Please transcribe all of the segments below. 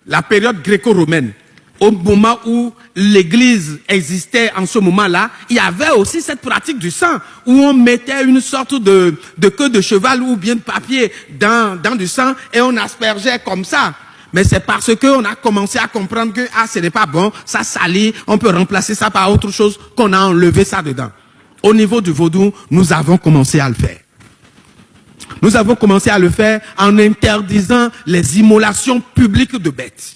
la période gréco-romaine, au moment où l'Église existait en ce moment-là, il y avait aussi cette pratique du sang, où on mettait une sorte de queue de cheval ou bien de papier dans du sang et on aspergeait comme ça. Mais c'est parce qu'on a commencé à comprendre que ce n'est pas bon, ça salit, on peut remplacer ça par autre chose, qu'on a enlevé ça dedans. Au niveau du vaudou, nous avons commencé à le faire. Nous avons commencé à le faire en interdisant les immolations publiques de bêtes.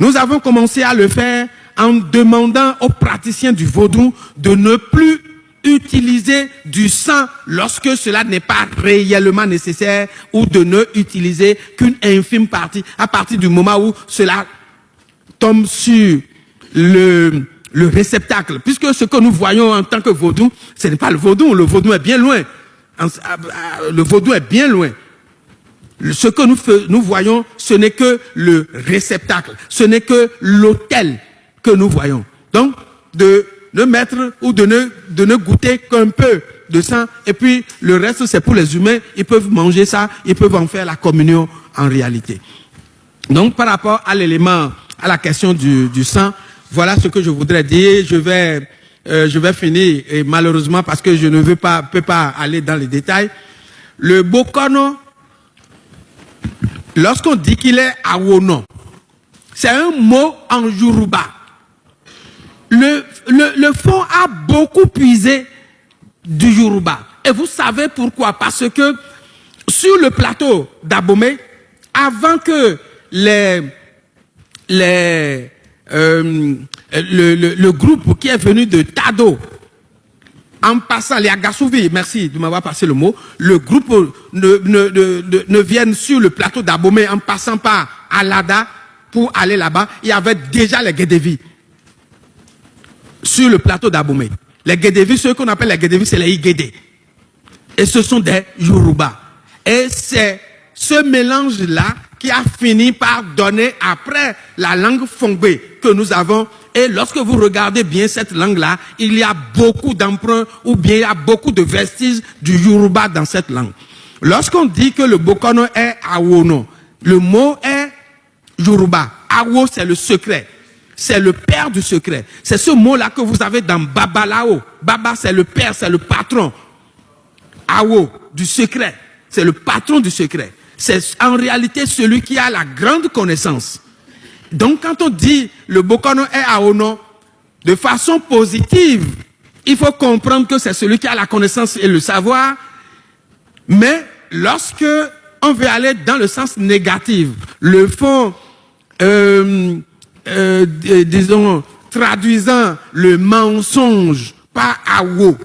Nous avons commencé à le faire en demandant aux praticiens du vaudou de ne plus utiliser du sang lorsque cela n'est pas réellement nécessaire ou de ne utiliser qu'une infime partie à partir du moment où cela tombe sur le réceptacle. Puisque ce que nous voyons en tant que vaudou, ce n'est pas le vaudou est bien loin. Le vaudou est bien loin. Ce que nous voyons, ce n'est que le réceptacle, ce n'est que l'autel que nous voyons. Donc, de ne mettre ou de ne goûter qu'un peu de sang, et puis le reste c'est pour les humains, ils peuvent manger ça, ils peuvent en faire la communion en réalité. Donc, par rapport à l'élément, à la question du sang, voilà ce que je voudrais dire. Je vais finir, et malheureusement, parce que je ne peux pas aller dans les détails. Le bokono, lorsqu'on dit qu'il est awono, c'est un mot en yoruba. Le fond a beaucoup puisé du yoruba. Et vous savez pourquoi? Parce que sur le plateau d'Abomey, avant que le groupe qui est venu de Tado, en passant, les Agasouvi, merci de m'avoir passé le mot, le groupe ne vienne sur le plateau d'Abomey en passant par Alada pour aller là-bas, il y avait déjà les Guédévis sur le plateau d'Abomey. Les Guédévis, ceux qu'on appelle les Guédévis, c'est les Igédé. Et ce sont des Yoruba. Et c'est ce mélange-là qui a fini par donner après la langue Fongbe que nous avons. Et lorsque vous regardez bien cette langue-là, il y a beaucoup d'emprunts ou bien il y a beaucoup de vestiges du Yoruba dans cette langue. Lorsqu'on dit que le bokono est awono, le mot est Yoruba. Awo, c'est le secret. C'est le père du secret. C'est ce mot-là que vous avez dans Babalao. Baba, c'est le père, c'est le patron. Awo, du secret. C'est le patron du secret. C'est en réalité celui qui a la grande connaissance. Donc, quand on dit le bokono est awono, de façon positive, il faut comprendre que c'est celui qui a la connaissance et le savoir. Mais lorsque on veut aller dans le sens négatif, le fond, disons, traduisant le mensonge par awo,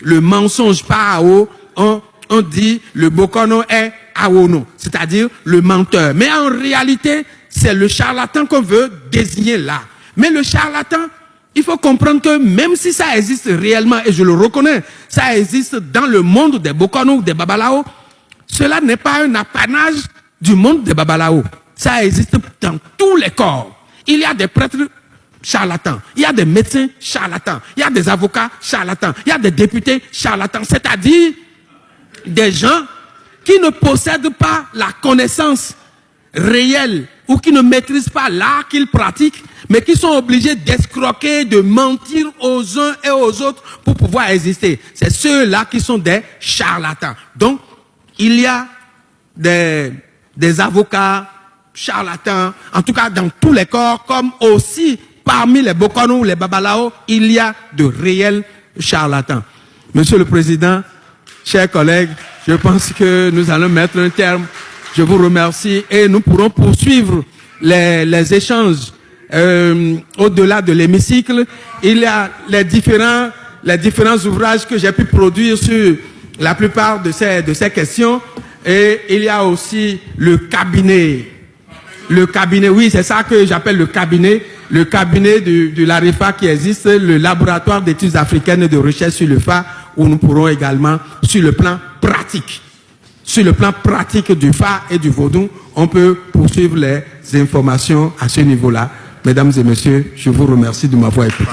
le mensonge par awo, on dit le bokono est awono, c'est-à-dire le menteur. Mais en réalité, c'est le charlatan qu'on veut désigner là. Mais le charlatan, il faut comprendre que même si ça existe réellement, et je le reconnais, ça existe dans le monde des bokono ou des babalao, cela n'est pas un apanage du monde des babalao. Ça existe dans tous les corps. Il y a des prêtres charlatans, il y a des médecins charlatans, il y a des avocats charlatans, il y a des députés charlatans, c'est-à-dire des gens qui ne possèdent pas la connaissance réelle ou qui ne maîtrisent pas l'art qu'ils pratiquent, mais qui sont obligés d'escroquer, de mentir aux uns et aux autres pour pouvoir exister. C'est ceux-là qui sont des charlatans. Donc, il y a des avocats charlatans, en tout cas dans tous les corps, comme aussi parmi les bokono ou les babalao, il y a de réels charlatans. Monsieur le Président, chers collègues, je pense que nous allons mettre un terme. Je vous remercie et nous pourrons poursuivre les échanges au-delà de l'hémicycle. Il y a les différents ouvrages que j'ai pu produire sur la plupart de ces questions. Et il y a aussi le cabinet. Le cabinet, oui, c'est ça que j'appelle le cabinet de l'AREFA qui existe, le laboratoire d'études africaines de recherche sur le FA, où nous pourrons également, sur le plan pratique du FA et du vaudou, on peut poursuivre les informations à ce niveau-là. Mesdames et messieurs, je vous remercie de m'avoir écouté.